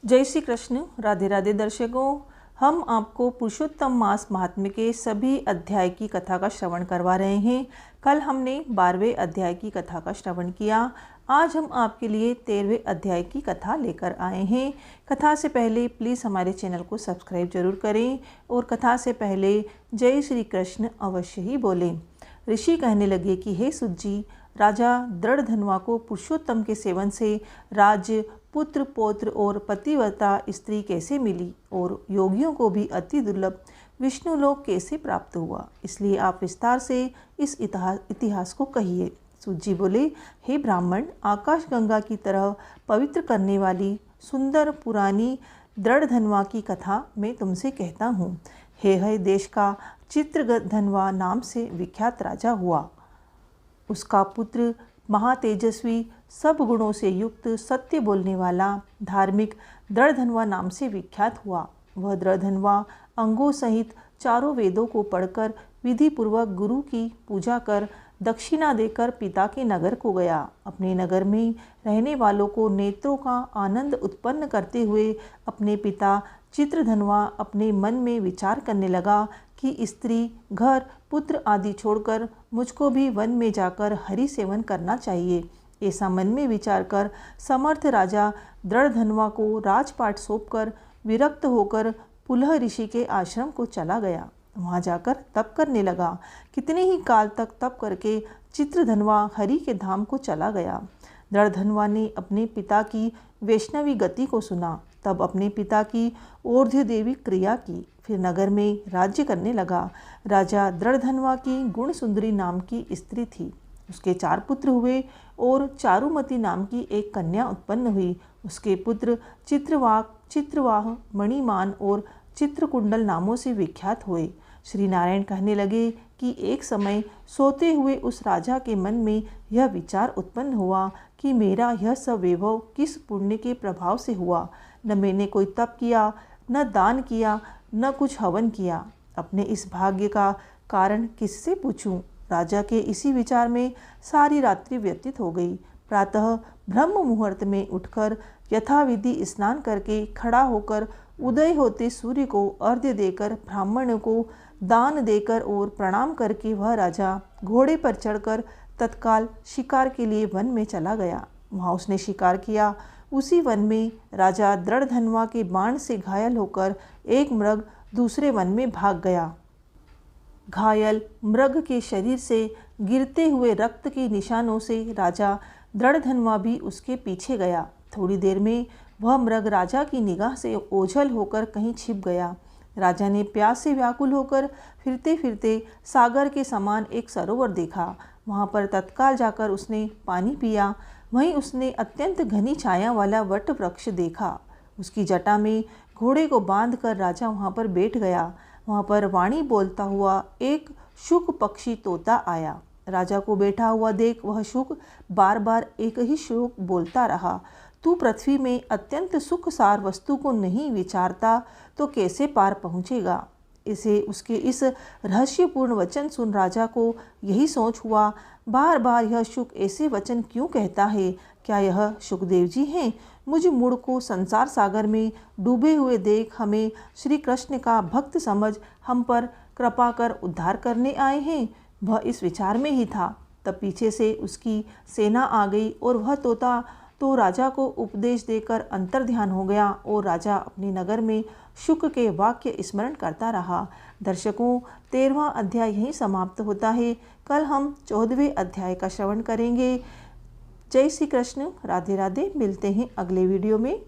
जय श्री कृष्ण। राधे राधे दर्शकों, हम आपको पुरुषोत्तम मास महात्म्य के सभी अध्याय की कथा का श्रवण करवा रहे हैं। कल हमने 12वें अध्याय की कथा का श्रवण किया। आज हम आपके लिए 13वें अध्याय की कथा लेकर आए हैं। कथा से पहले प्लीज़ हमारे चैनल को सब्सक्राइब जरूर करें और कथा से पहले जय श्री कृष्ण अवश्य ही बोलें। ऋषि कहने लगे कि हे सुत जी, राजा दृढ़धन्वा को पुरुषोत्तम के सेवन से राज्य, पुत्र, पौत्र और पतिव्रता स्त्री कैसे मिली और योगियों को भी अति दुर्लभ विष्णु लोक कैसे प्राप्त हुआ, इसलिए आप विस्तार से इस इतिहास को कहिए। सूत जी बोले, हे ब्राह्मण, आकाश गंगा की तरह पवित्र करने वाली सुंदर पुरानी दृढ़धन्वा की कथा मैं तुमसे कहता हूँ। हे देश का चित्रधन्वा नाम से विख्यात राजा हुआ। उसका पुत्र महातेजस्वी, सब गुणों से युक्त, सत्य बोलने वाला, धार्मिक दृढ़धन्वा नाम से विख्यात हुआ। वह दृढ़धन्वा अंगों सहित चारों वेदों को पढ़कर विधि पूर्वक गुरु की पूजा कर दक्षिणा देकर पिता के नगर को गया। अपने नगर में रहने वालों को नेत्रों का आनंद उत्पन्न करते हुए अपने पिता चित्रधन्वा अपने मन में विचार करने लगा कि स्त्री, घर, पुत्र आदि छोड़कर मुझको भी वन में जाकर हरि सेवन करना चाहिए। ऐसा मन में विचार कर समर्थ राजा दृढ़धन्वा को राजपाट सौंपकर विरक्त होकर पुलह ऋषि के आश्रम को चला गया। वहाँ जाकर तप करने लगा। कितने ही काल तक तप करके चित्रधन्वा हरि के धाम को चला गया। दृढ़धन्वा ने अपने पिता की वैष्णवी गति को सुना, तब अपने पिता की ऊर्ध्व देवी क्रिया की, फिर नगर में राज्य करने लगा। राजा दृढ़धन्वा की गुण सुंदरी नाम की स्त्री थी। उसके 4 पुत्र हुए और चारुमती नाम की एक कन्या उत्पन्न हुई। उसके पुत्र चित्रवाह, मणिमान और चित्रकुंडल नामों से विख्यात हुए। श्री नारायण कहने लगे कि एक समय सोते हुए उस राजा के मन में यह विचार उत्पन्न हुआ कि मेरा यह सब वैभव किस पुण्य के प्रभाव से हुआ। न मैंने कोई तप किया, न दान किया, न कुछ हवन किया। अपने इस भाग्य का कारण किससे पूछूं? राजा के इसी विचार में सारी रात्रि व्यतीत हो गई। प्रातः ब्रह्म मुहूर्त में उठकर यथाविधि स्नान करके खड़ा होकर उदय होते सूर्य को अर्घ्य देकर ब्राह्मण को दान देकर और प्रणाम करके वह राजा घोड़े पर चढ़कर तत्काल शिकार के लिए वन में चला गया। वहाँ उसने शिकार किया। उसी वन में राजा दृढ़धन्वा के बाण से घायल होकर एक मृग दूसरे वन में भाग गया। घायल मृग के शरीर से गिरते हुए रक्त के निशानों से राजा दृढ़धन्वा भी उसके पीछे गया। थोड़ी देर में वह मृग राजा की निगाह से ओझल होकर कहीं छिप गया। राजा ने प्यास से व्याकुल होकर फिरते फिरते सागर के समान एक सरोवर देखा। वहाँ पर तत्काल जाकर उसने पानी पिया। वहीं उसने अत्यंत घनी छाया वाला वट वृक्ष देखा। उसकी जटा में घोड़े को बांधकर राजा वहाँ पर बैठ गया। वहाँ पर वाणी बोलता हुआ एक शुक पक्षी तोता आया। राजा को बैठा हुआ देख वह शुक बार बार एक ही श्लोक बोलता रहा, तू पृथ्वी में अत्यंत सुख सार वस्तु को नहीं विचारता तो कैसे पार पहुँचेगा। इसे उसके इस रहस्यपूर्ण वचन सुन राजा को यही सोच हुआ, बार बार यह शुक ऐसे वचन क्यों कहता है? क्या यह शुकदेव जी हैं? मुझ मूढ़ को संसार सागर में डूबे हुए देख हमें श्री कृष्ण का भक्त समझ हम पर कृपा कर उद्धार करने आए हैं। वह इस विचार में ही था, तब पीछे से उसकी सेना आ गई और वह तोता तो राजा को उपदेश देकर अंतर्ध्यान हो गया और राजा अपने नगर में शुक के वाक्य स्मरण करता रहा। दर्शकों, 13वां अध्याय यहीं समाप्त होता है। कल हम 14वें अध्याय का श्रवण करेंगे। जय श्री कृष्ण। राधे राधे। मिलते हैं अगले वीडियो में।